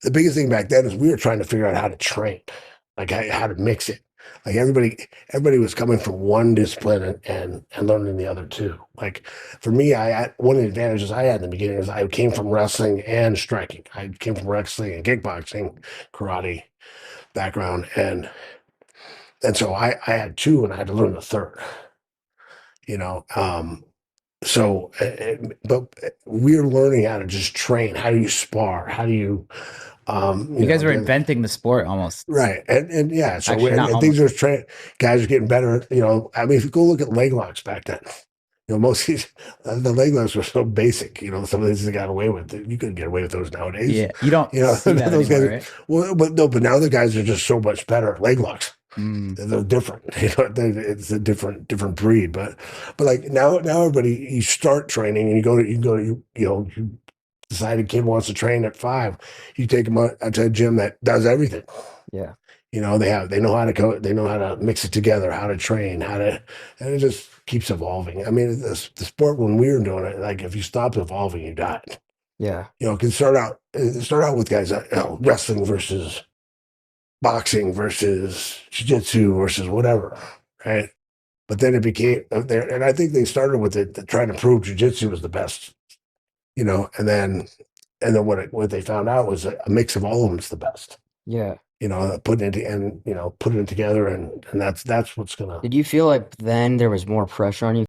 the biggest thing back then is we were trying to figure out how to train, like how to mix it. Like everybody was coming from one discipline and learning the other two. Like for me, I had one of the advantages I had in the beginning is I came from wrestling and striking. I came from wrestling and kickboxing, karate background, and so I had two, and I had to learn the third. You know, so but we're learning how to just train. How do you spar? How do you You guys were inventing the sport almost. right, and yeah, so Actually, not and things almost. are guys are getting better. You know, I mean, if you go look at leg locks back then, you know, most of these, the leg locks were so basic. You know, some of these they got away with. You couldn't get away with those nowadays. Yeah, you don't You know, see that those anymore, guys. right? Well, but no, but now the guys are just so much better at leg locks. Mm. They're different. You know, it's a different breed. But like now everybody, you start training and you can go to you know you decide a kid wants to train at 5, you take them out to a gym that does everything. Yeah. You know, they know how to go, they know how to mix it together, how to train, and it just keeps evolving. I mean, the sport when we were doing it, like if you stopped evolving, you died. Yeah. You know, it can start out with guys, wrestling versus boxing versus jiu-jitsu versus whatever, right? But then it became there, and I think they started with it trying to prove jiu-jitsu was the best, you know, and then what they found out was a mix of all of them is the best. Yeah. You know, putting it together, and that's what's gonna. Did you feel like then there was more pressure on you